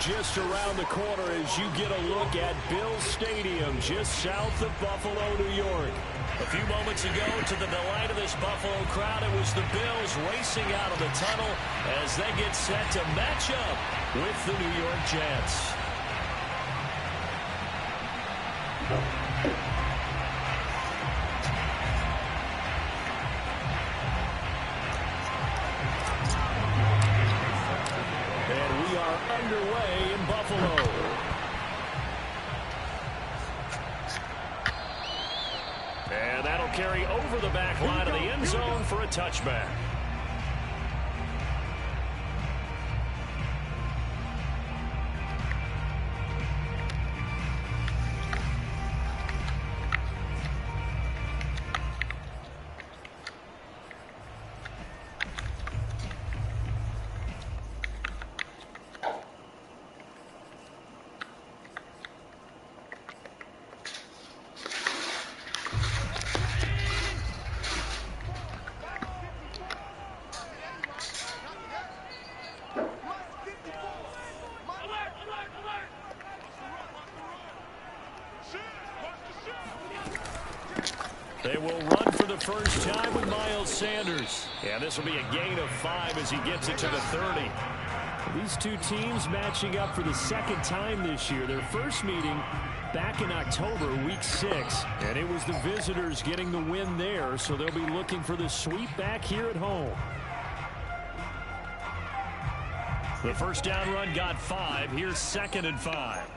just around the corner as you get a look at Bills Stadium just south of Buffalo, New York. A few moments ago, to the delight of this Buffalo crowd, it was the Bills racing out of the tunnel as they get set to match up with the New York Jets. And we are underway in Buffalo. And that'll carry over the back line of the end zone for a touchback. They will run for the first time with Miles Sanders. And this will be a gain of 5 as he gets it to the 30. These two teams matching up for the second time this year. Their first meeting back in October, week 6. And it was the visitors getting the win there, so they'll be looking for the sweep back here at home. The first down run got 5. Here's 2nd and 5.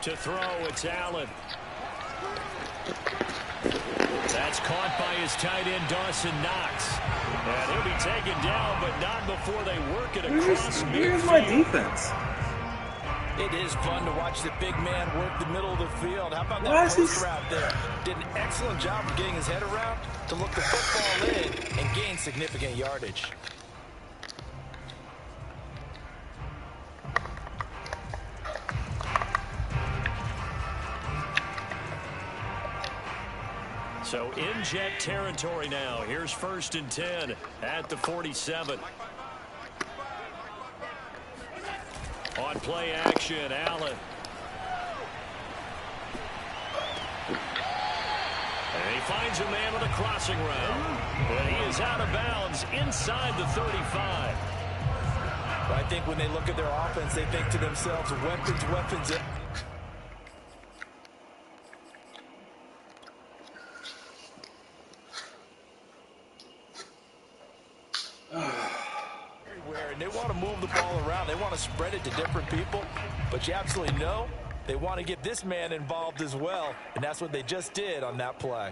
To throw, it's Allen. That's caught by his tight end, Dawson Knox. And he'll be taken down, but not before they work it across midfield. Where's my defense? It is fun to watch the big man work the middle of the field. How about that post route there? Did an excellent job of getting his head around to look the football in and gain significant yardage. So in Jet territory now. Here's 1st and 10 at the 47. On play action, Allen. And he finds a man on the crossing route. But he is out of bounds inside the 35. I think when they look at their offense, they think to themselves, weapons, weapons. And they want to move the ball around. They want to spread it to different people. But you absolutely know they want to get this man involved as well. And that's what they just did on that play.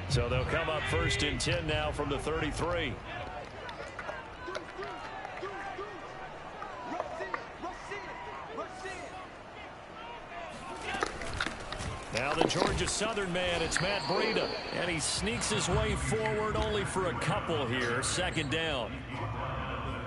So they'll come up 1st and 10 now from the 33. Now the Georgia Southern man, it's Matt Breida. And he sneaks his way forward only for a couple here. 2nd down.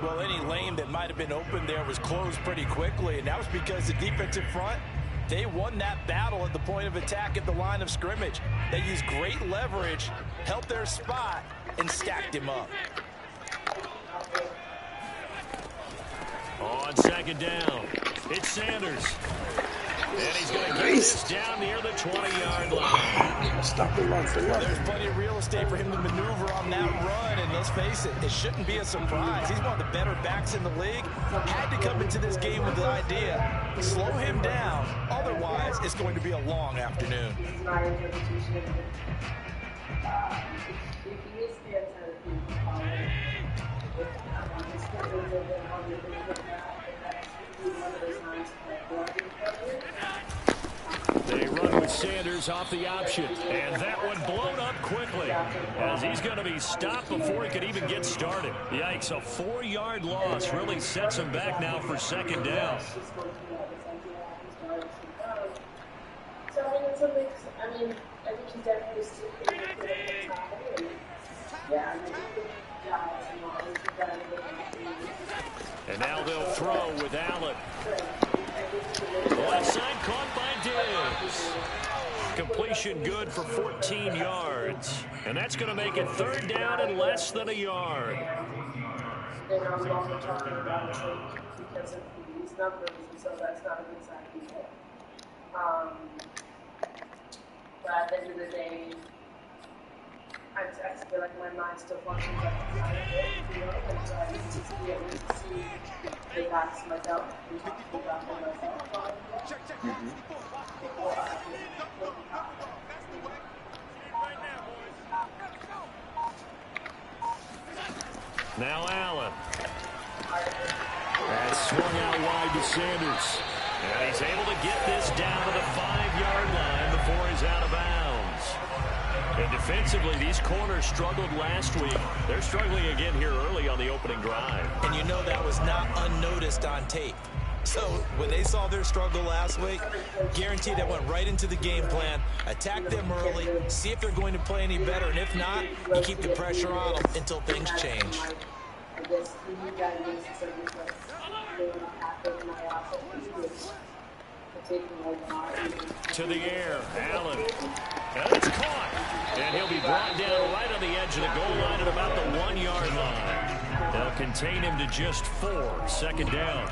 Well, any lane that might have been open there was closed pretty quickly, and that was because the defensive front, they won that battle at the point of attack at the line of scrimmage. They used great leverage, held their spot, and stacked him up. On 2nd down, it's Sanders. And he's going to get this down near the 20-yard line. Stop the run for nothing. There's plenty of real estate for him to maneuver on that run, and let's face it, it shouldn't be a surprise. He's one of the better backs in the league. Had to come into this game with the idea, slow him down, otherwise it's going to be a long afternoon. They run with Sanders off the option. And that one blown up quickly as he's going to be stopped before he could even get started. Yikes, a 4-yard loss really sets him back now for 2nd down. So, I mean, it's a mix. I mean, I think he's definitely still and now they'll throw with Allen. Left side caught by Diggs. Completion good for 14 yards. And that's going to make it 3rd down and less than a yard. then I was also talking about Drake because of these numbers, and so that's not a good sign either. But at the end of the day, I feel like my mind still functions like a kind of it, you know, and so I need to be able to see the guys myself and talk to about them myself before I can look at it. Now Allen. That's swung out wide to Sanders. And he's able to get this down to the 5-yard line before he's out of bounds. And defensively, these corners struggled last week. They're struggling again here early on the opening drive. And you know that was not unnoticed on tape. So when they saw their struggle last week, guaranteed that went right into the game plan. Attack them early, see if they're going to play any better. And if not, you keep the pressure on them until things change. I guess you guys need to say this like to the air, Allen. And it's caught. And he'll be brought down right on the edge of the goal line at about the 1-yard line. They'll contain him to just 4, second down.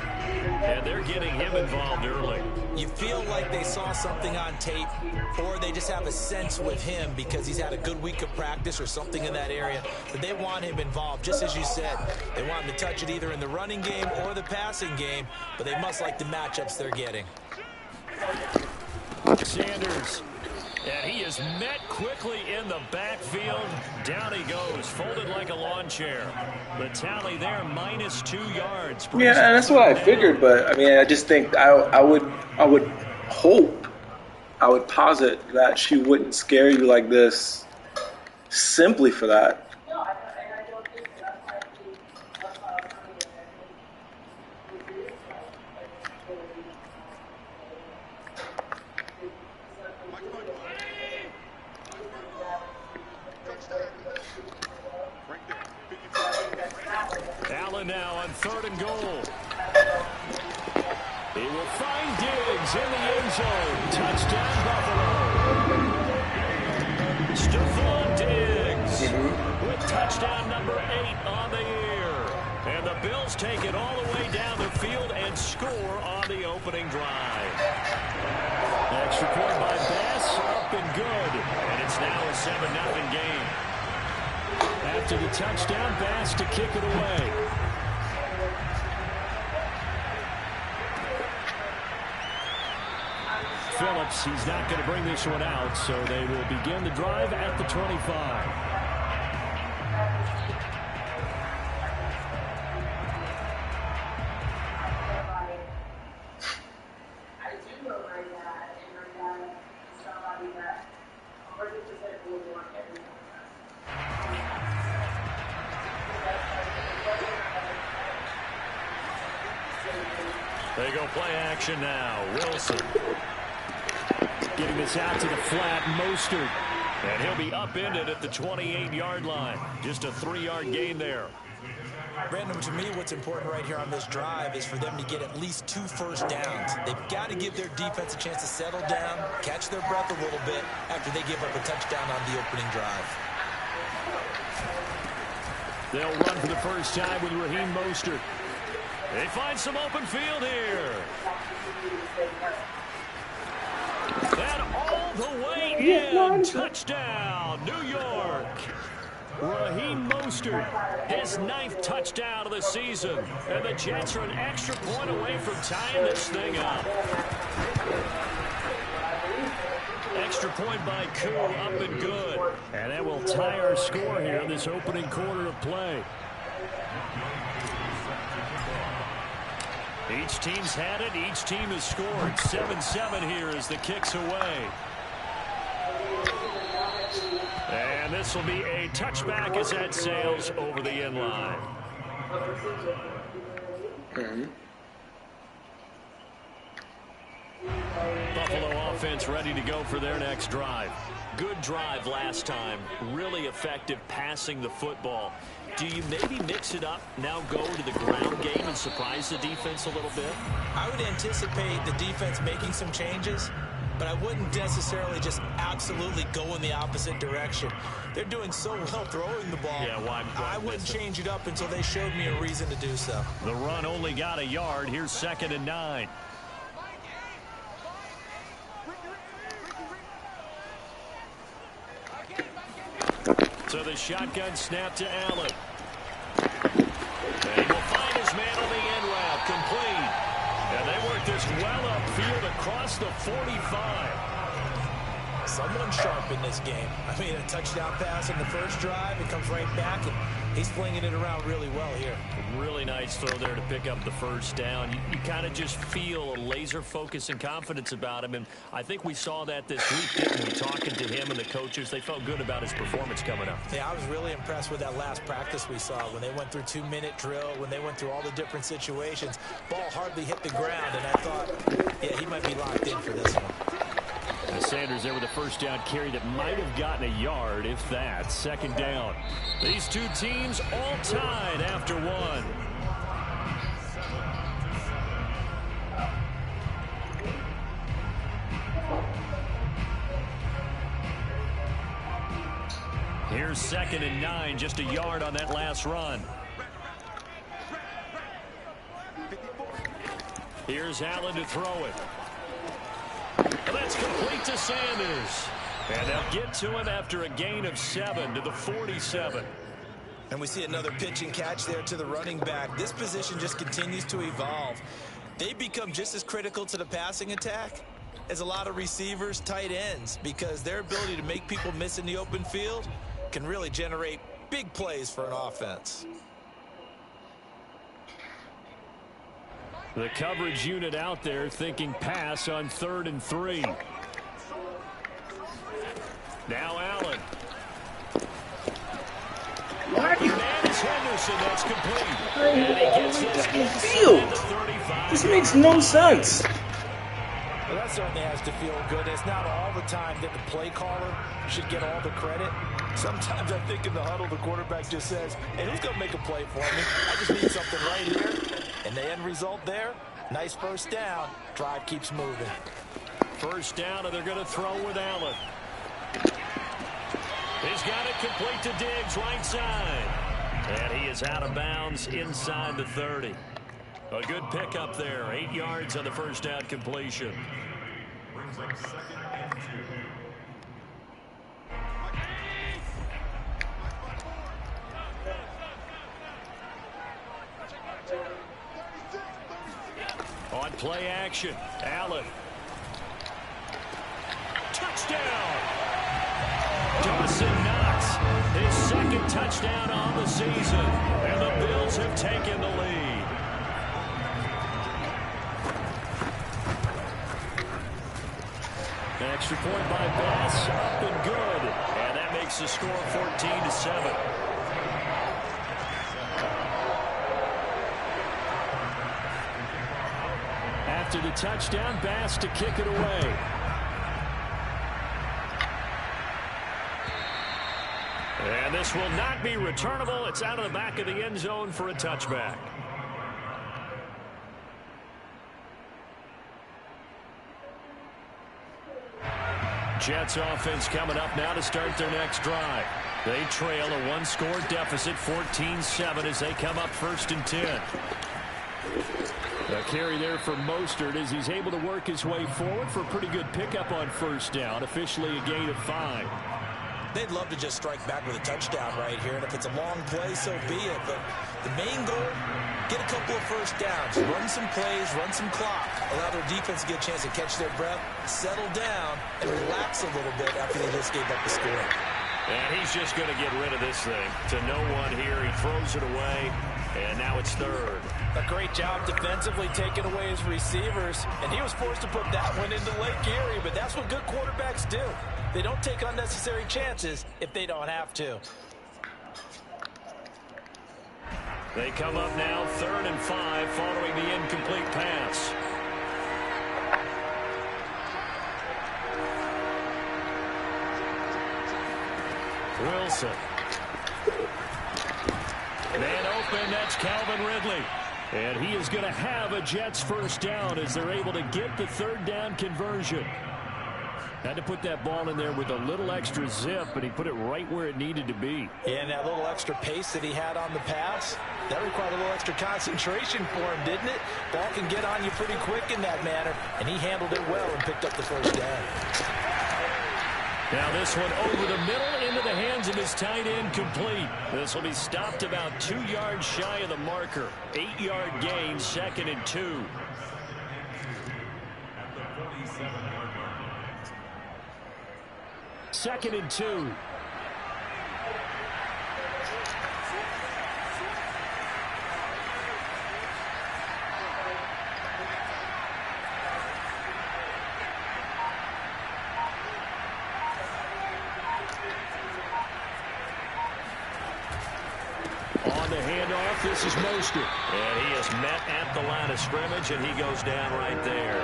And they're getting him involved early. You feel like they saw something on tape, or they just have a sense with him because he's had a good week of practice or something in that area that they want him involved. Just as you said, they want him to touch it either in the running game or the passing game, but they must like the matchups they're getting. Sanders. And he is met quickly in the backfield. Down he goes, folded like a lawn chair. The tally there, minus 2 yards. Yeah, and that's what I figured. But I mean, I just think I would hope, I would posit that she wouldn't scare you like this simply for that. No, and I don't think that's why that's why I was coming in. I think it is Allen now on 3rd and goal. He will find Diggs in the end zone. Touchdown, Buffalo. Stephon Diggs with touchdown number 8 on the year. And the Bills take it all the way down the field and score on the opening drive. Extra point by Bass, up and good. And it's now a 7-0 game. After the touchdown, Bass to kick it away. Phillips, he's not going to bring this one out, so they will begin the drive at the 25. They go play action now. Wilson getting this out to the flat. Mostert. And he'll be upended at the 28-yard line. Just a 3-yard gain there. Brandon, to me, what's important right here on this drive is for them to get at least 2 first downs. They've got to give their defense a chance to settle down, catch their breath a little bit after they give up a touchdown on the opening drive. They'll run for the first time with Raheem Mostert. They find some open field here. And all the way in. Touchdown, New York. Raheem Mostert, his 9th touchdown of the season. And the Jets are an extra point away from tying this thing up. Extra point by Koo, up and good. And that will tie our score here in this opening quarter of play. Each team's had it. Each team has scored. 7-7 here as the kick's away. And this will be a touchback as that sails over the end line. Buffalo offense ready to go for their next drive. Good drive last time. Really effective passing the football. Do you maybe mix it up, now go to the ground game and surprise the defense a little bit? I would anticipate the defense making some changes. but I wouldn't necessarily just absolutely go in the opposite direction. They're doing so well throwing the ball. Yeah, why I wouldn't change it up until they showed me a reason to do so. The run only got a yard. Here's 2nd and 9. So the shotgun snap to Allen. And he will find his man on the end route, complete. And they work this well upfield across the 45. Someone sharp in this game. I mean, a touchdown pass in the first drive. It comes right back, and he's flinging it around really well here. Really nice throw there to pick up the first down. You kind of just feel a laser focus and confidence about him, and I think we saw that this week, didn't we? Talking to him and the coaches, they felt good about his performance coming up. Yeah, I was really impressed with that last practice we saw when they went through 2-minute drill, when they went through all the different situations. Ball hardly hit the ground, and I thought, yeah, he might be locked in for this one. And Sanders there with a first down carry that might have gotten a yard, if that. 2nd down. These two teams all tied after one. Here's 2nd and 9, just a yard on that last run. Here's Allen to throw it. And that's complete to Sanders. And they'll get to him after a gain of 7 to the 47. And we see another pitch and catch there to the running back. This position just continues to evolve. They become just as critical to the passing attack as a lot of receivers, tight ends, because their ability to make people miss in the open field can really generate big plays for an offense. The coverage unit out there thinking pass on 3rd and 3. Now Allen. Why do you Henderson, that's complete. And he gets this field? This makes no sense. Well, that certainly has to feel good. It's not all the time that the play caller should get all the credit. Sometimes I think in the huddle, the quarterback just says, hey, who's going to make a play for me? I just need something right here. And the end result there, nice first down. Drive keeps moving. First down, and they're going to throw with Allen. He's got it complete to Diggs, right side. And he is out of bounds inside the 30. A good pickup there. 8 yards on the first down completion. Brings up 2nd and 2. On play action, Allen. Touchdown! Dawson Knox, his 2nd touchdown on the season. And the Bills have taken the lead. An extra point by Bass, up and good. And that makes the score 14-7. After the touchdown, Bass to kick it away. And this will not be returnable. It's out of the back of the end zone for a touchback. Jets offense coming up now to start their next drive. They trail a 1-score deficit, 14-7, as they come up 1st and 10. A carry there for Mostert as he's able to work his way forward for a pretty good pickup on first down. Officially a gain of 5. They'd love to just strike back with a touchdown right here, and if it's a long play, so be it. But the main goal, get a couple of first downs, run some plays, run some clock, allow their defense to get a chance to catch their breath, settle down, and relax a little bit after they just gave up the score. And he's just going to get rid of this thing to no one here. He throws it away, and now it's 3rd. A great job defensively taking away his receivers, and he was forced to put that one into Lake Erie, but that's what good quarterbacks do. They don't take unnecessary chances if they don't have to. They come up now 3rd and 5 following the incomplete pass. Wilson. Man open, that's Calvin Ridley. And he is going to have a Jets first down as they're able to get the 3rd down conversion. Had to put that ball in there with a little extra zip, but he put it right where it needed to be. Yeah, and that little extra pace that he had on the pass, that required a little extra concentration for him, didn't it? Ball can get on you pretty quick in that manner, and he handled it well and picked up the first down. Now this one over the middle into the hands of his tight end, complete. This will be stopped about 2 yards shy of the marker. 8-yard gain, 2nd and 2. Second and 2. On the handoff, this is Mostert. And he is met at the line of scrimmage, and he goes down right there.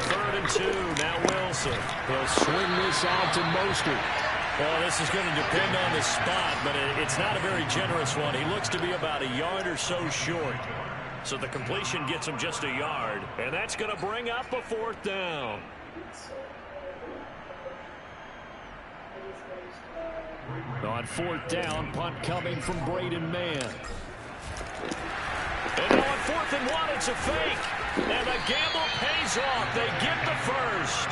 3rd and 2, now Wilson. He'll swing this out to Mostert. Well, this is going to depend on the spot, but it's not a very generous one. He looks to be about a yard or so short. So the completion gets him just a yard, and that's going to bring up a 4th down. On 4th down, punt coming from Braden Mann. And now on 4th and 1, it's a fake. And the gamble pays off. They get the first.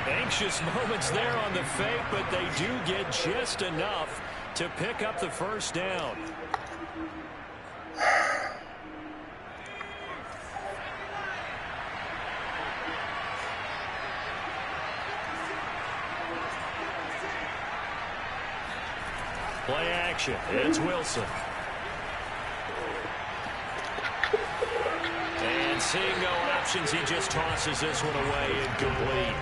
Anxious moments there on the fake, but they do get just enough to pick up the first down. Play action. It's Wilson. And seeing no options, he just tosses this one away, incomplete.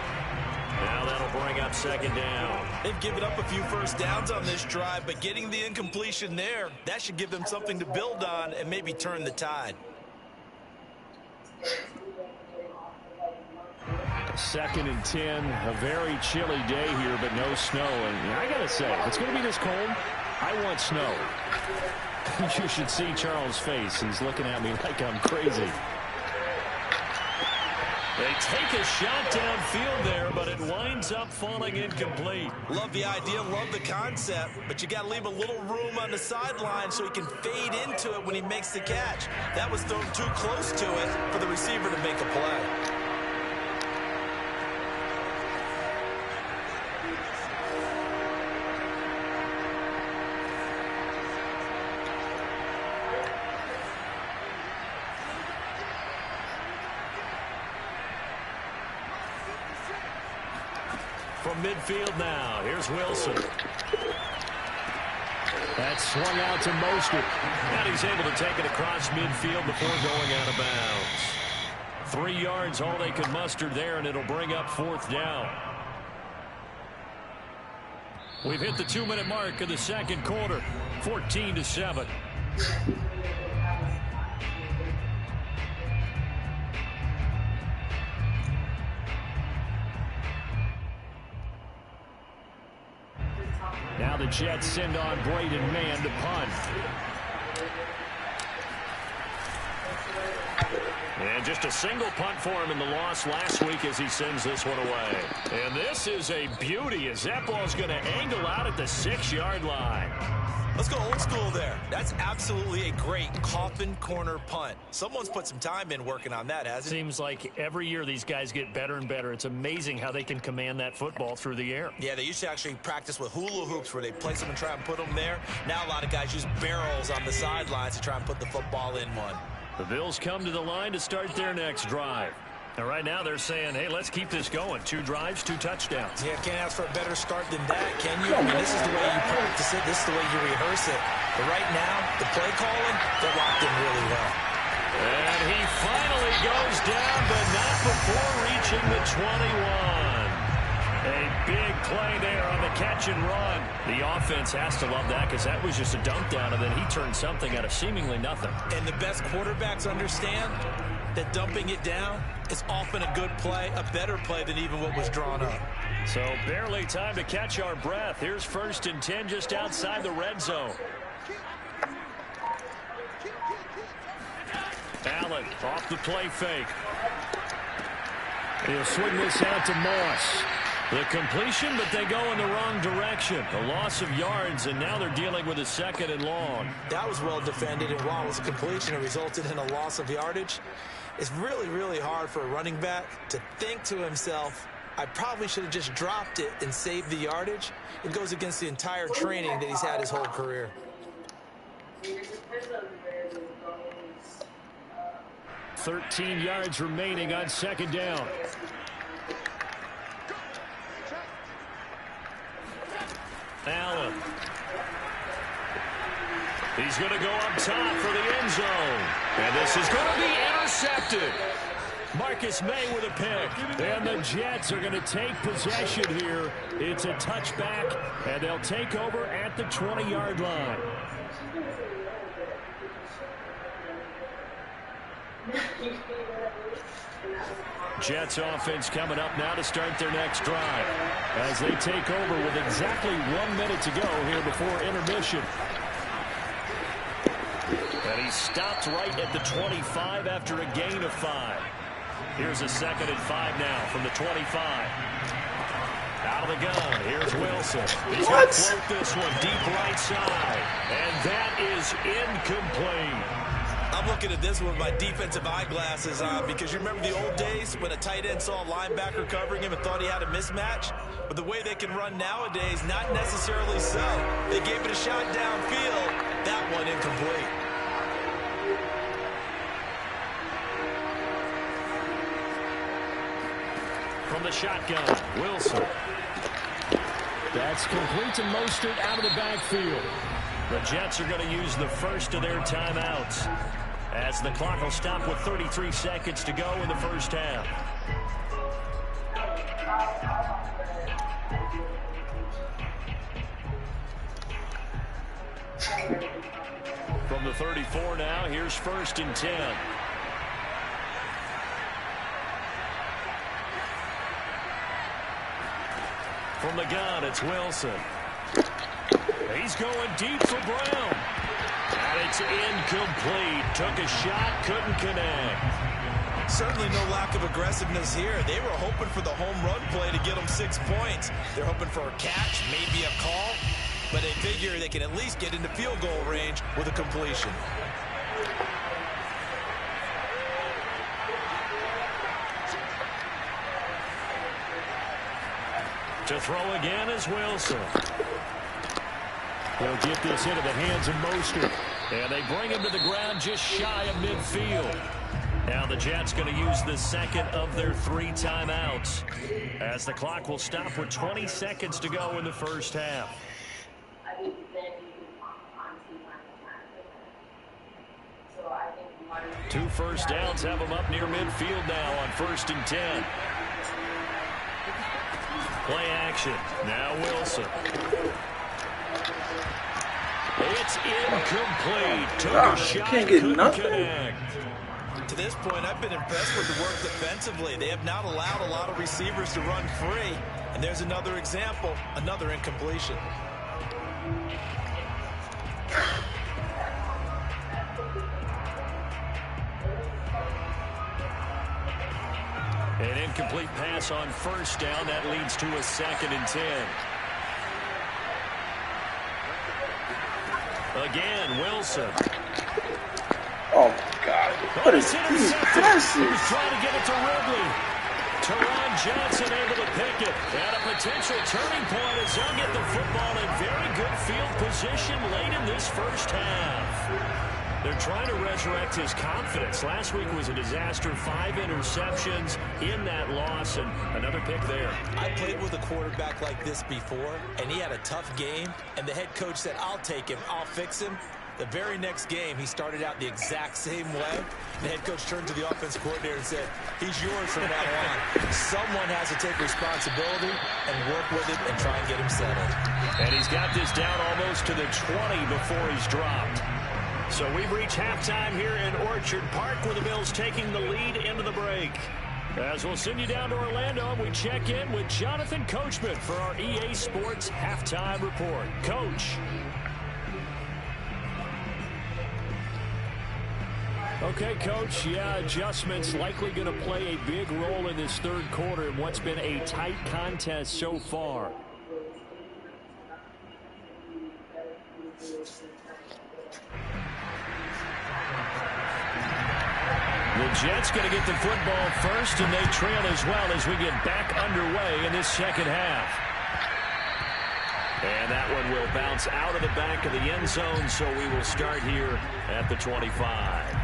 Now that'll bring up 2nd down. They've given up a few first downs on this drive, but getting the incompletion there, that should give them something to build on and maybe turn the tide. 2nd and 10, a very chilly day here, but no snow. And I gotta say, if it's gonna be this cold, I want snow. You should see Charles' face. He's looking at me like I'm crazy. They take a shot downfield there, but it winds up falling incomplete. Love the idea, love the concept, but you got to leave a little room on the sideline so he can fade into it when he makes the catch. That was thrown too close to it for the receiver to make a play. From midfield now, here's Wilson. That's swung out to Mostert. And he's able to take it across midfield before going out of bounds. 3 yards, all they could muster there, and it'll bring up 4th down. We've hit the 2-minute mark of the 2nd quarter, 14-7. Now the Jets send on Braden Mann to punt. And just a single punt for him in the loss last week as he sends this one away. And this is a beauty as that ball's going to angle out at the 6-yard line. Let's go old school there. That's absolutely a great coffin corner punt. Someone's put some time in working on that, hasn't it? Seems like every year these guys get better and better. It's amazing how they can command that football through the air. Yeah, they used to actually practice with hula hoops where they place them and try and put them there. Now a lot of guys use barrels on the sidelines to try and put the football in one. The Bills come to the line to start their next drive. And right now they're saying, hey, let's keep this going. 2 drives, 2 touchdowns. Yeah, can't ask for a better start than that, can you? I mean, this is the way you practice it. This is the way you rehearse it. But right now, the play calling, they're locked in really well. And he finally goes down, but not before reaching the 21. A big play there on the catch and run. The offense has to love that because that was just a dunk down, and then he turned something out of seemingly nothing. And the best quarterbacks understand that dumping it down is often a good play, a better play than even what was drawn up. So barely time to catch our breath. Here's 1st and 10 just outside the red zone. Allen off the play fake. He'll swing this out to Moss. The completion, but they go in the wrong direction. A loss of yards, and now they're dealing with a 2nd and long. That was well defended, and while it was a completion, it resulted in a loss of yardage. It's really, really hard for a running back to think to himself, I probably should have just dropped it and saved the yardage. It goes against the entire training that he's had his whole career. 13 yards remaining on 2nd down. Allen. He's going to go up top for the end zone. And this is going to be intercepted. Marcus May with a pick. And the Jets are going to take possession here. It's a touchback, and they'll take over at the 20-yard line. Jets offense coming up now to start their next drive as they take over with exactly 1 minute to go here before intermission. And he stopped right at the 25 after a gain of 5. Here's a 2nd and 5 now from the 25. Out of the gun, here's Wilson. He's going to float this one deep right side. And that is incomplete. I'm looking at this with my defensive eyeglasses on because you remember the old days when a tight end saw a linebacker covering him and thought he had a mismatch? But the way they can run nowadays, not necessarily so. They gave it a shot downfield. That one incomplete. From the shotgun, Wilson. That's complete to Mostert out of the backfield. The Jets are going to use the first of their timeouts as the clock will stop with 33 seconds to go in the first half. From the 34 now, here's 1st and 10. From the gun, it's Wilson. He's going deep for Brown. And it's incomplete. Took a shot, couldn't connect. Certainly no lack of aggressiveness here. They were hoping for the home run play to get them 6 points. They're hoping for a catch, maybe a call. But they figure they can at least get into field goal range with a completion. To throw again is Wilson. He'll get this into the hands of Mostert. And they bring him to the ground just shy of midfield. Now the Jets going to use the 2nd of their 3 timeouts as the clock will stop with 20 seconds to go in the first half. 2 first downs have them up near midfield now on 1st and 10. Play action. Now Wilson. It's incomplete. Took a shot, can't get couldn't nothing. connect. To this point, I've been impressed with the work defensively. They have not allowed a lot of receivers to run free. And there's another example, another incompletion. An incomplete pass on 1st down. That leads to a 2nd and 10. Again, Wilson. Oh, my God. What is these passes? He was trying to get it to Ridley. Teron Johnson able to pick it. And a potential turning point as they'll get the football in very good field position late in this first half. They're trying to resurrect his confidence. Last week was a disaster. 5 interceptions in that loss, and another pick there. I played with a quarterback like this before, and he had a tough game, and the head coach said, I'll take him, I'll fix him. The very next game, he started out the exact same way. The head coach turned to the offense coordinator and said, he's yours from now on. Someone has to take responsibility and work with it and try and get him settled. And he's got this down almost to the 20 before he's dropped. So we've reached halftime here in Orchard Park with the Bills taking the lead into the break. As we'll send you down to Orlando, we check in with Jonathan Coachman for our EA Sports Halftime Report. Coach. Okay, Coach, yeah, adjustments likely going to play a big role in this third quarter in what's been a tight contest so far. The Jets going to get the football first, and they trail as well as we get back underway in this second half. And that one will bounce out of the back of the end zone, so we will start here at the 25.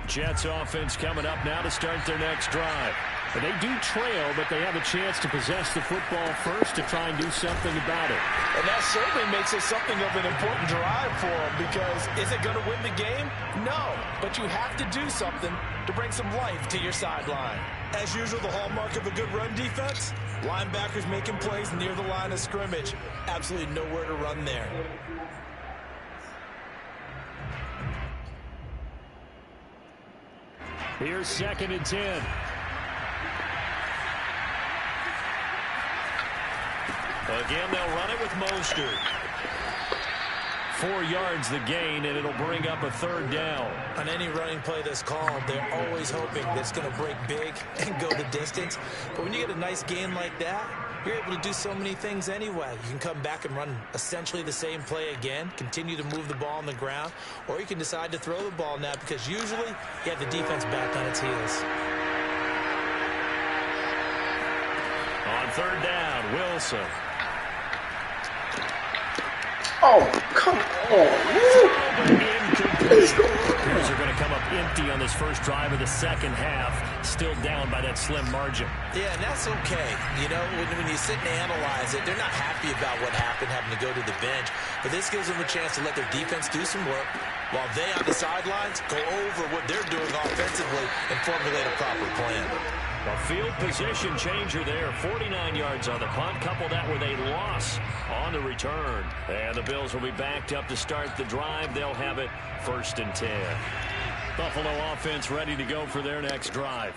Jets offense coming up now to start their next drive. And they do trail, but they have a chance to possess the football first to try and do something about it. And that certainly makes it something of an important drive for them, because is it going to win the game? No, but you have to do something to bring some life to your sideline. As usual, the hallmark of a good run defense, linebackers making plays near the line of scrimmage. Absolutely nowhere to run there. Here's 2nd and 10. Again, they'll run it with Mostert. 4 yards the gain, and it'll bring up a 3rd down. On any running play that's called, they're always hoping that it's going to break big and go the distance. But when you get a nice gain like that, you're able to do so many things anyway. You can come back and run essentially the same play again, continue to move the ball on the ground, or you can decide to throw the ball now, because usually you have the defense back on its heels. On 3rd down, Wilson. Oh, come on. Bears are going to come up empty on this first drive of the second half, still down by that slim margin. Yeah, and that's okay. You know, when you sit and analyze it, they're not happy about what happened, having to go to the bench. But this gives them a chance to let their defense do some work, while they on the sidelines go over what they're doing offensively and formulate a proper plan. A field position changer there. 49 yards on the punt. Couple that with a loss on the return. And the Bills will be backed up to start the drive. They'll have it 1st and 10. Buffalo offense ready to go for their next drive.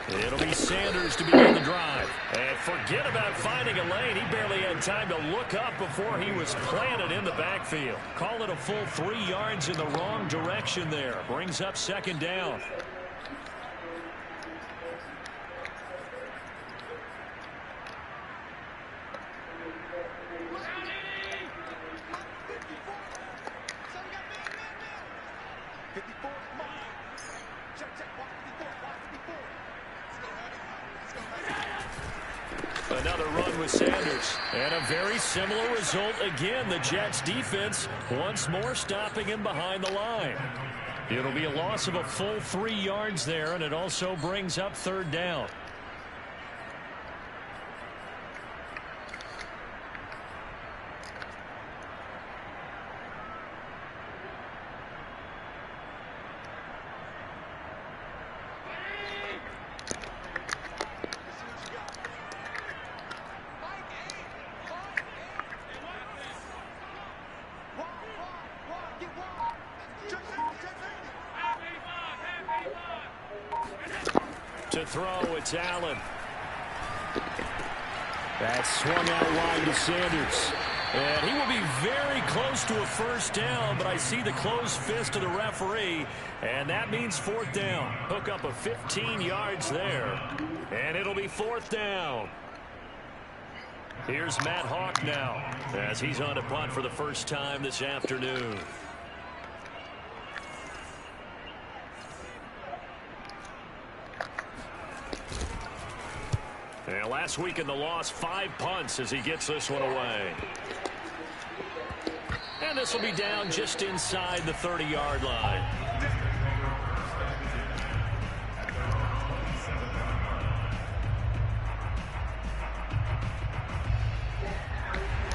It'll be Sanders to begin the drive. And forget about finding a lane. He barely had time to look up before he was planted in the backfield. Call it a full 3 yards in the wrong direction there. Brings up 2nd down. Another run with Sanders. And a very similar result again. The Jets defense once more stopping him behind the line. It'll be a loss of a full 3 yards there, and it also brings up 3rd down. To throw, it's Allen. That's swung out wide to Sanders. And he will be very close to a 1st down, but I see the closed fist of the referee, and that means 4th down. Hook up of 15 yards there, and it'll be 4th down. Here's Matt Hawk now, as he's on a punt for the first time this afternoon. And last week in the loss, 5 punts as he gets this one away. And this will be down just inside the 30-yard line.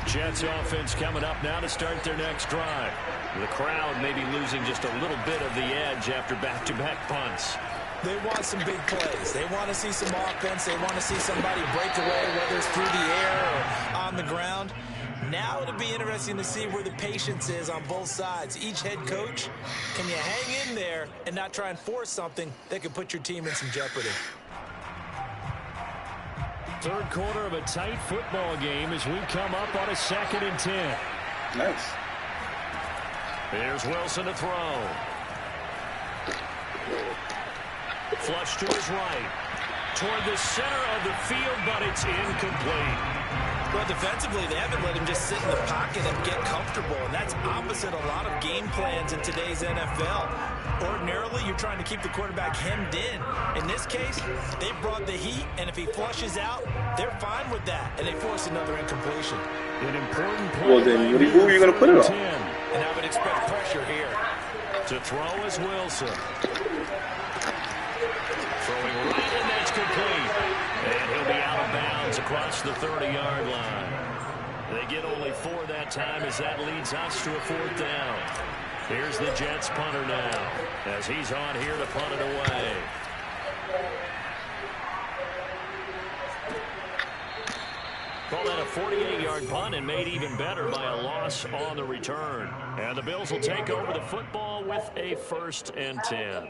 Jets offense coming up now to start their next drive. The crowd may be losing just a little bit of the edge after back-to-back punts. They want some big plays. They want to see some offense. They want to see somebody break away, whether it's through the air or on the ground. Now it'll be interesting to see where the patience is on both sides. Each head coach, can you hang in there and not try and force something that could put your team in some jeopardy? Third quarter of a tight football game as we come up on a 2nd and 10. Nice. Here's Wilson to throw. Flush to his right. Toward the center of the field, but it's incomplete. Well, defensively, they haven't let him just sit in the pocket and get comfortable, and that's opposite a lot of game plans in today's NFL. Ordinarily, you're trying to keep the quarterback hemmed in. In this case, they brought the heat, and if he flushes out, they're fine with that, and they force another incompletion. An important play. Well, then, who are you going to put it on? And I would expect pressure here. To throw is Wilson. Throwing right, and that's complete. And he'll be out of bounds across the 30-yard line. They get only 4 that time as that leads us to a 4th down. Here's the Jets punter now as he's on here to punt it away. Call that a 48-yard punt and made even better by a loss on the return. And the Bills will take over the football with a 1st and 10.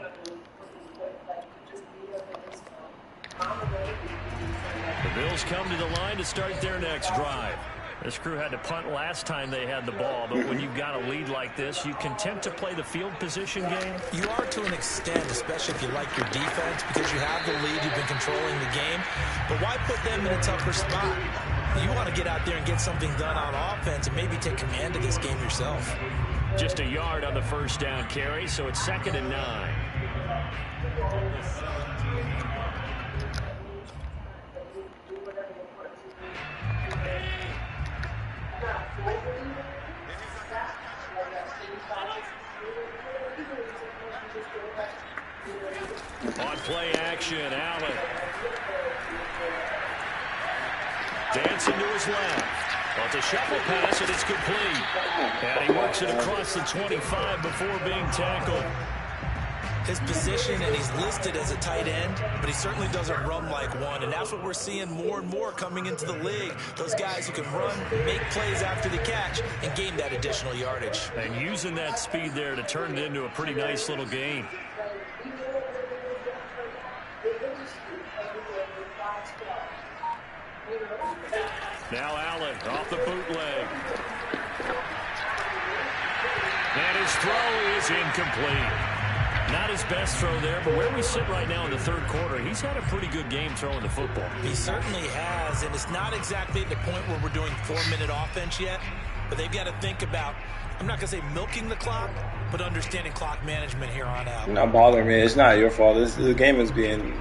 The Bills come to the line to start their next drive. This crew had to punt last time they had the ball, but when you've got a lead like this, you content to play the field position game? You are to an extent, especially if you like your defense, because you have the lead, you've been controlling the game. But why put them in a tougher spot? You want to get out there and get something done on offense and maybe take command of this game yourself. Just a yard on the 1st down carry, so it's 2nd and 9. On play action, Allen. Dancing to his left. Well, it's a shuffle pass, and it's complete. And he works it across the 25 before being tackled. His position, and he's listed as a tight end, but he certainly doesn't run like one, and that's what we're seeing more and more coming into the league. Those guys who can run, make plays after the catch, and gain that additional yardage. And using that speed there to turn it into a pretty nice little game. Now Allen off the bootleg. And his throw is incomplete. Not his best throw there, but where we sit right now in the 3rd quarter, he's had a pretty good game throwing the football. He certainly has, and it's not exactly at the point where we're doing 4-minute offense yet, but they've got to think about, I'm not going to say milking the clock, but understanding clock management here on out. Not bothering me. It's not your fault. The game is being...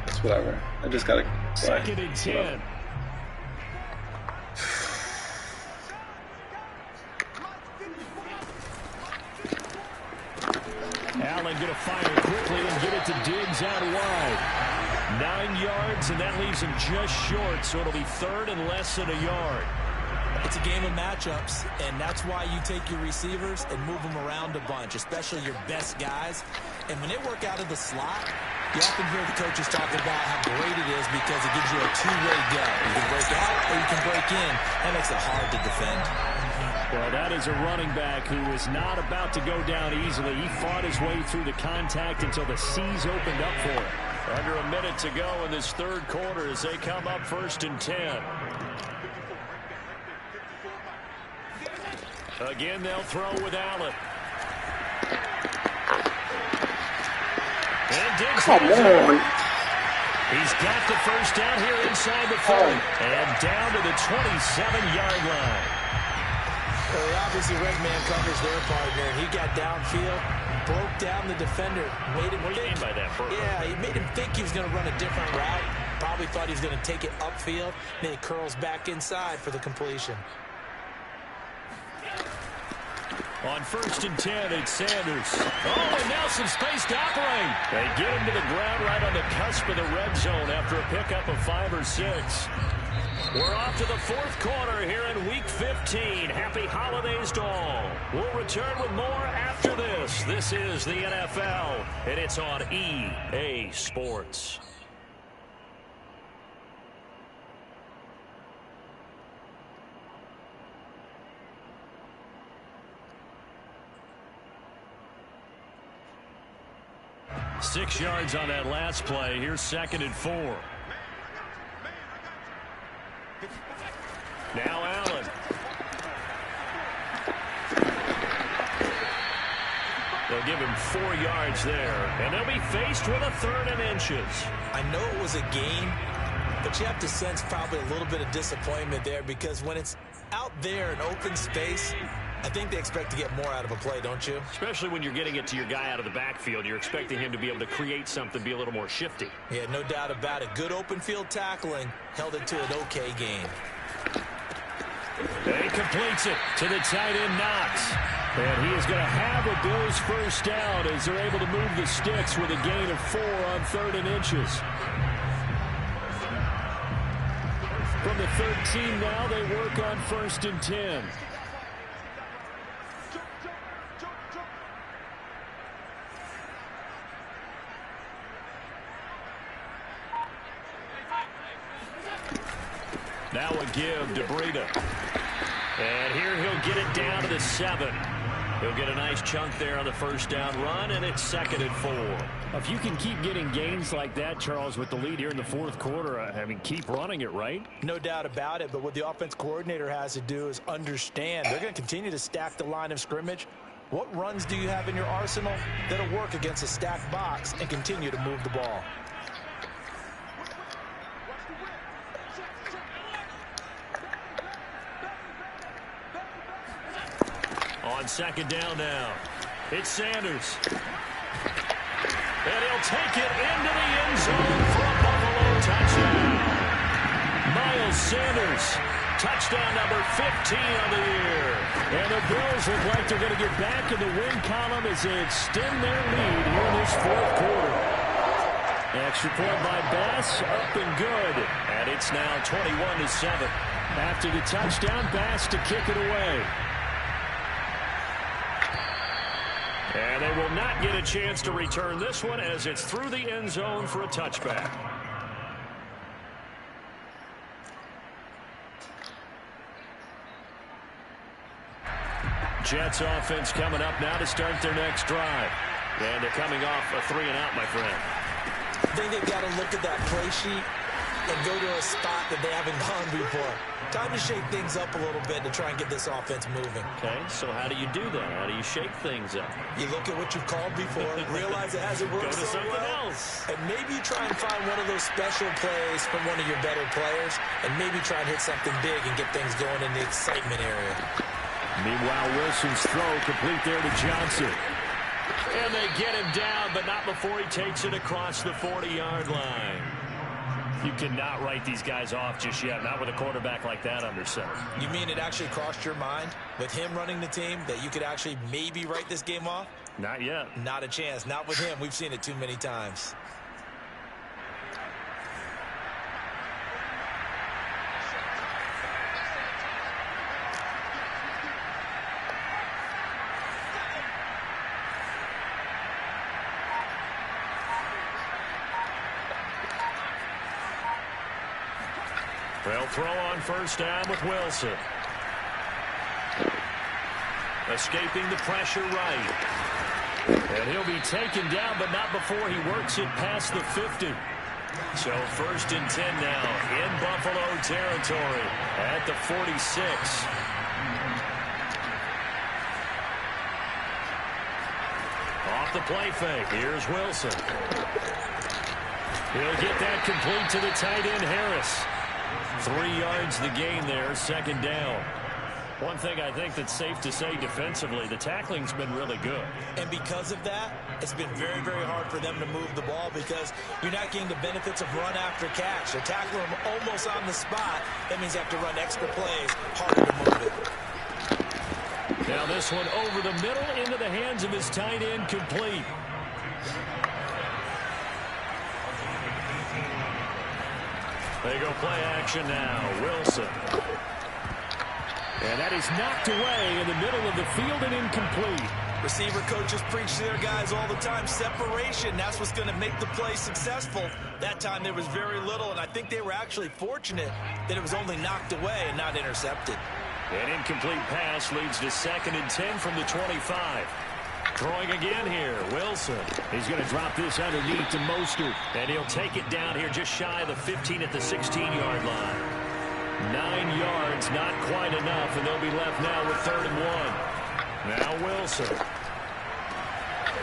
It's whatever. I just got to... 2nd and 10. Allen going to fire quickly and get it to Diggs out wide. 9 yards, and that leaves him just short, so it'll be 3rd and less than a yard. It's a game of matchups, and that's why you take your receivers and move them around a bunch, especially your best guys. And when they work out of the slot, you often hear the coaches talking about how great it is because it gives you a two-way go. You can break out or you can break in. That makes it hard to defend. Well, that is a running back who is not about to go down easily. He fought his way through the contact until the C's opened up for him. Under a minute to go in this 3rd quarter as they come up 1st and 10. Again, they'll throw with Allen. And Diggs. Come on. He's got the 1st down here inside the 40. And down to the 27-yard line. Well, obviously, red man covers their partner, and he got downfield, broke down the defender, made him What do you mean by that, Bert? Yeah, he made him think he was going to run a different route. Probably thought he was going to take it upfield. Then he curls back inside for the completion. On 1st and 10, it's Sanders. Oh, and now some space to operate. They get him to the ground right on the cusp of the red zone after a pickup of 5 or 6. We're off to the 4th quarter here in Week 15. Happy holidays to all. We'll return with more after this. This is the NFL, and it's on EA Sports. 6 yards on that last play. Here's 2nd and 4. Now Allen. They'll give him 4 yards there, and they'll be faced with a 3rd and inches. I know it was a gain, but you have to sense probably a little bit of disappointment there, because when it's out there in open space, I think they expect to get more out of a play, don't you? Especially when you're getting it to your guy out of the backfield. You're expecting him to be able to create something, be a little more shifty. Yeah, no doubt about it. Good open field tackling held it to an okay gain. And he completes it to the tight end, Knox. And he is going to have a Bills first down as they're able to move the sticks with a gain of 4 on 3rd and inches. From the 13 now, they work on 1st and 10. Now a give to Breida. And here he'll get it down to the 7. He'll get a nice chunk there on the first down run, and it's 2nd and 4. If you can keep getting gains like that, Charles, with the lead here in the 4th quarter, I mean, keep running it, right? No doubt about it, but what the offense coordinator has to do is understand they're going to continue to stack the line of scrimmage. What runs do you have in your arsenal that'll work against a stacked box and continue to move the ball? On 2nd down now, it's Sanders. And he'll take it into the end zone for a Buffalo touchdown. Miles Sanders, touchdown number 15 on the year. And the Bills look like they're going to get back in the win column as they extend their lead here in this 4th quarter. Extra point by Bass, up and good. And it's now 21-7. After the touchdown, Bass to kick it away. And they will not get a chance to return this one as it's through the end zone for a touchback. Jets offense coming up now to start their next drive. And they're coming off a 3-and-out, my friend. I think they've got to look at that play sheet and go to a spot that they haven't gone before. Time to shake things up a little bit to try and get this offense moving. Okay, so how do you do that? How do you shake things up? You look at what you've called before, realize it hasn't worked Go to so something well, else. and maybe try and find one of those special plays from one of your better players, and maybe try and hit something big and get things going in the excitement area. Meanwhile, Wilson's throw complete there to Johnson. And they get him down, but not before he takes it across the 40-yard line. You cannot write these guys off just yet, not with a quarterback like that under center. You mean it actually crossed your mind with him running the team that you could actually maybe write this game off? Not yet. Not a chance. Not with him. We've seen it too many times. They'll throw on first down with Wilson. Escaping the pressure right. And he'll be taken down, but not before he works it past the 50. So 1st and 10 now in Buffalo territory at the 46. Off the play fake. Here's Wilson. He'll get that complete to the tight end, Harris. 3 yards the gain there, 2nd down. One thing I think that's safe to say defensively, the tackling's been really good. And because of that, it's been very, very hard for them to move the ball because you're not getting the benefits of run after catch. They're tackling them almost on the spot. That means you have to run extra plays, harder to move it. Now this one over the middle into the hands of his tight end, complete. They go play action now. Wilson. And that is knocked away in the middle of the field and incomplete. Receiver coaches preach to their guys all the time. Separation, that's what's going to make the play successful. That time there was very little, and I think they were actually fortunate that it was only knocked away and not intercepted. An incomplete pass leads to 2nd and 10 from the 25. Throwing again here, Wilson. He's going to drop this underneath to Mostert, and he'll take it down here just shy of the 15 at the 16-yard line. 9 yards, not quite enough, and they'll be left now with 3rd and 1. Now Wilson.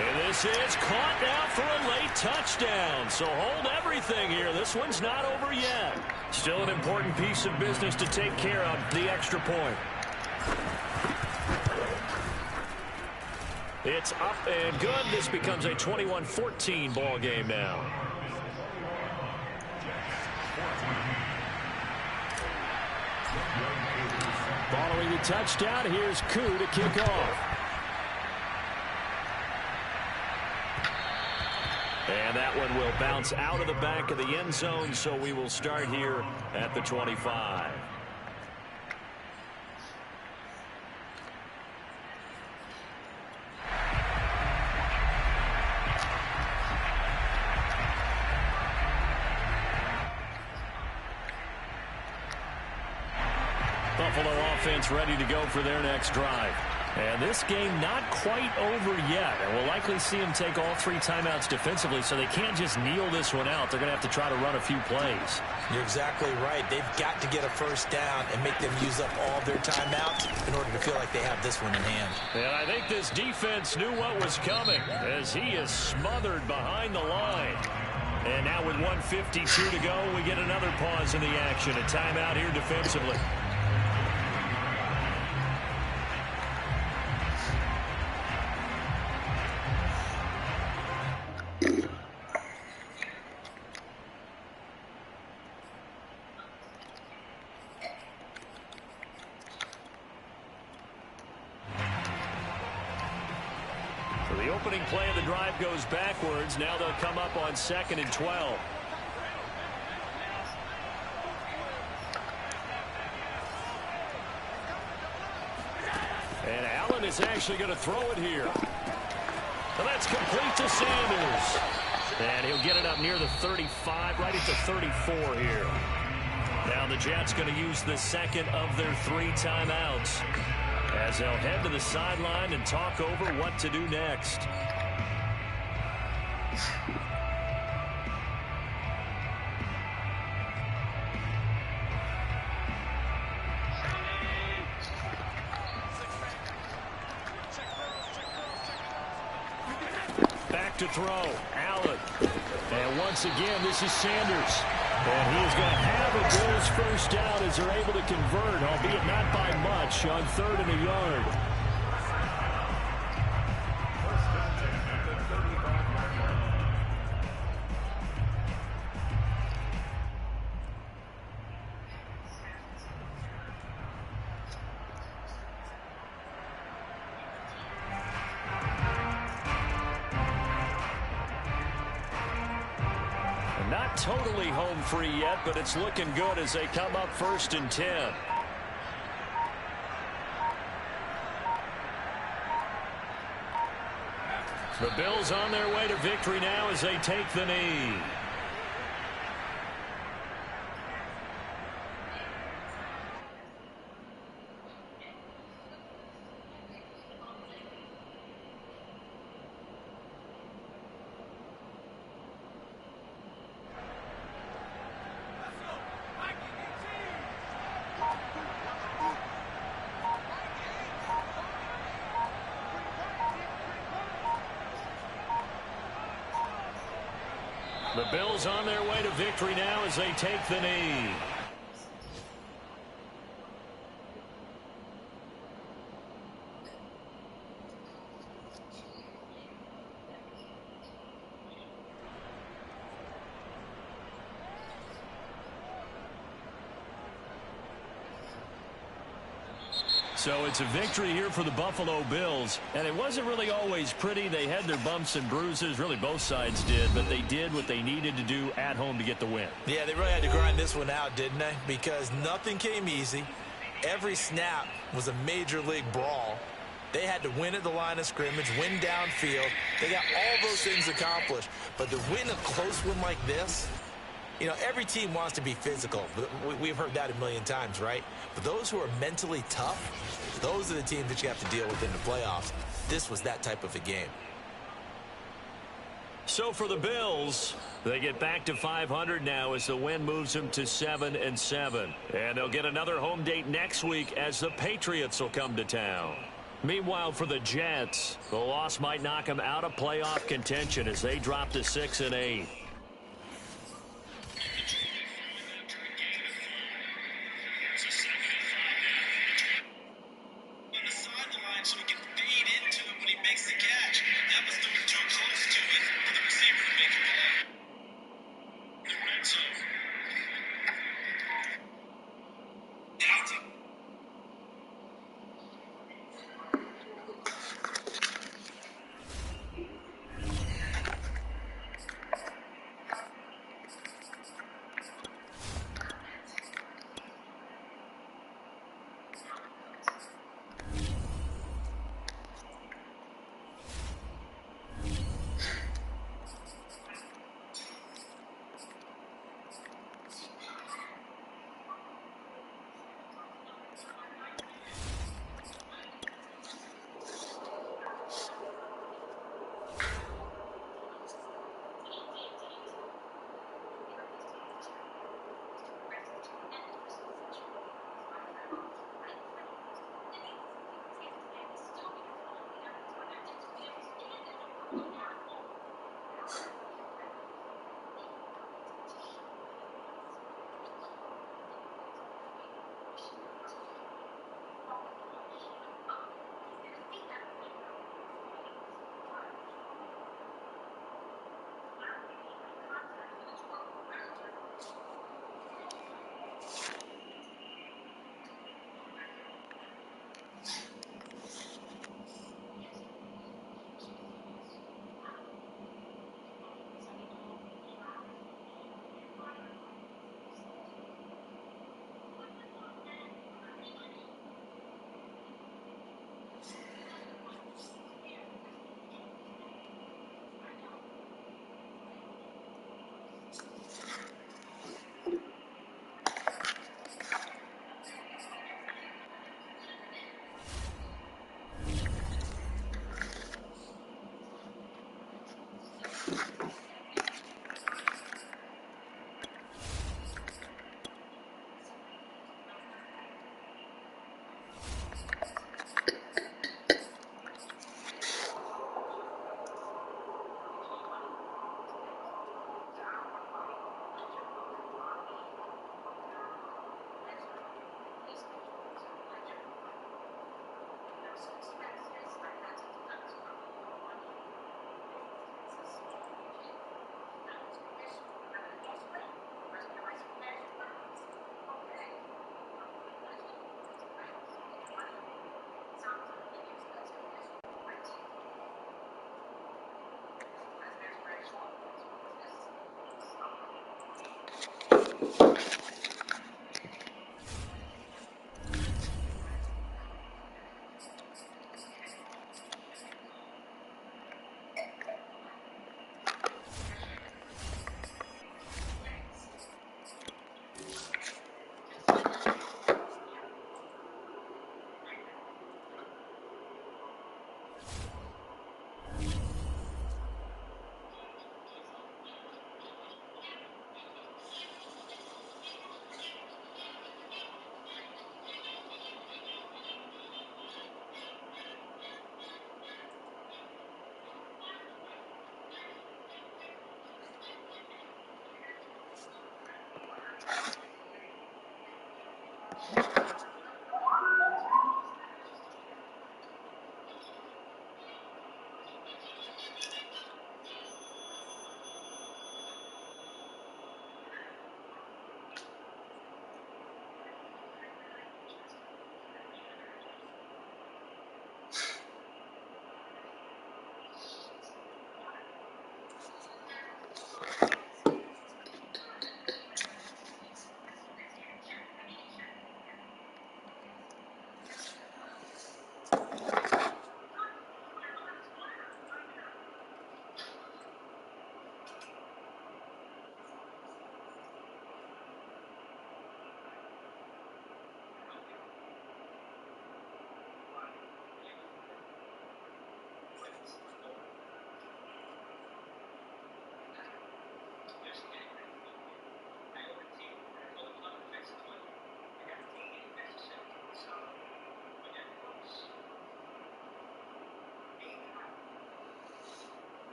And this is caught now for a late touchdown. So hold everything here. This one's not over yet. Still an important piece of business to take care of, the extra point. It's up and good. This becomes a 21-14 ball game now. Following the touchdown, here's Koo to kick off. And that one will bounce out of the back of the end zone, so we will start here at the 25. Buffalo offense ready to go for their next drive. And this game not quite over yet. And we'll likely see them take all 3 timeouts defensively, so they can't just kneel this one out. They're going to have to try to run a few plays. You're exactly right. They've got to get a first down and make them use up all their timeouts in order to feel like they have this one in hand. And I think this defense knew what was coming as he is smothered behind the line. And now with 1:52 to go, we get another pause in the action. A timeout here defensively. The opening play of the drive goes backwards. Now they'll come up on 2nd and 12. And Allen is actually going to throw it here. And that's complete to Sanders. And he'll get it up near the 35, right at the 34 here. Now the Jets going to use the second of their 3 timeouts, as they'll head to the sideline and talk over what to do next. Back to throw, Allen. And once again, this is Sanders. And he is going to have a Bills first down as they're able to convert, albeit not by much, on 3rd and a yard. Not totally home free yet, but it's looking good as they come up 1st and 10. The Bills on their way to victory now as they take the knee. The Bills on their way to victory now as they take the knee. So it's a victory here for the Buffalo Bills, and it wasn't really always pretty. They had their bumps and bruises, really both sides did, but they did what they needed to do at home to get the win. Yeah, they really had to grind this one out, didn't they? Because nothing came easy. Every snap was a major league brawl. They had to win at the line of scrimmage, win downfield. They got all those things accomplished, but to win a close one like this, You know, every team wants to be physical. We've heard that a million times, right? But those who are mentally tough, those are the teams that you have to deal with in the playoffs. This was that type of a game. So for the Bills, they get back to 500 now as the win moves them to 7-7. And they'll get another home date next week as the Patriots will come to town. Meanwhile, for the Jets, the loss might knock them out of playoff contention as they drop to 6-8.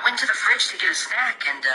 Went to the fridge to get a snack and,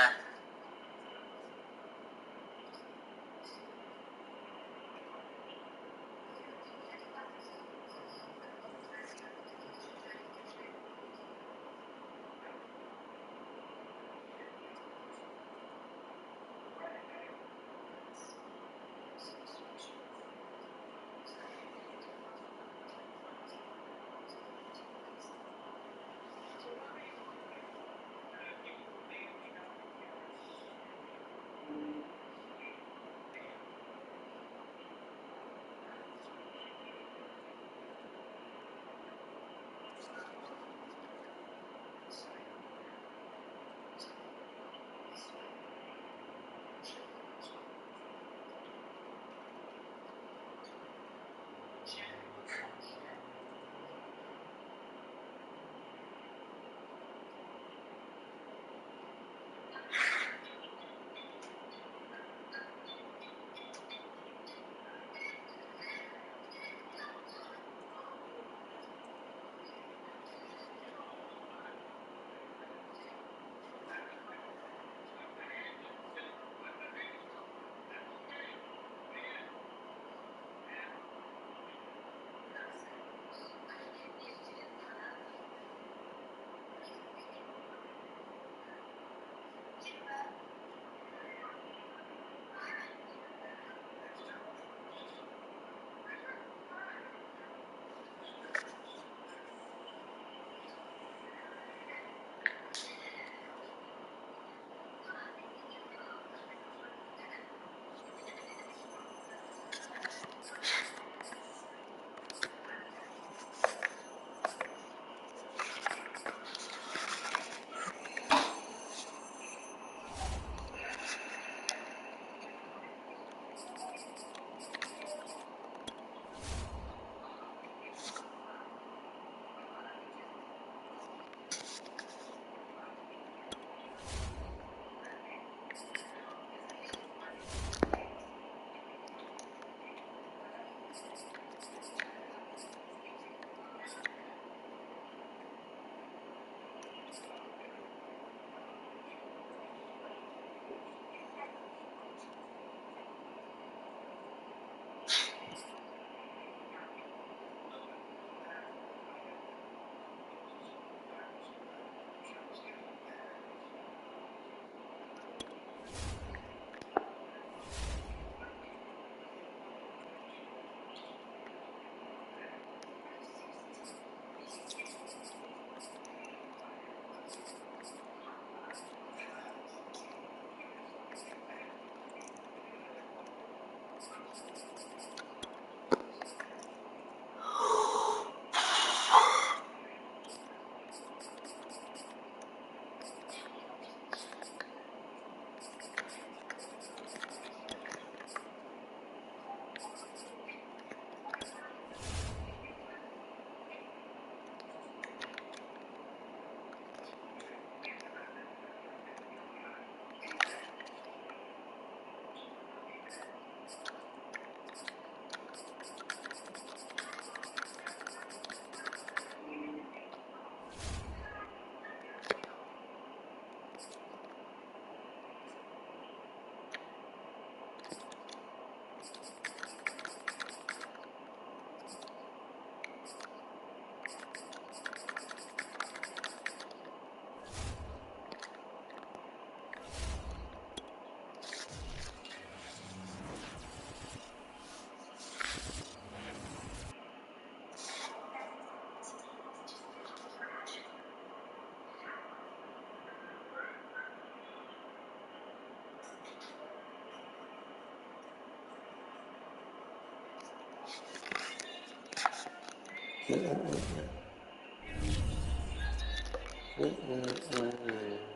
Mm-mm-mm.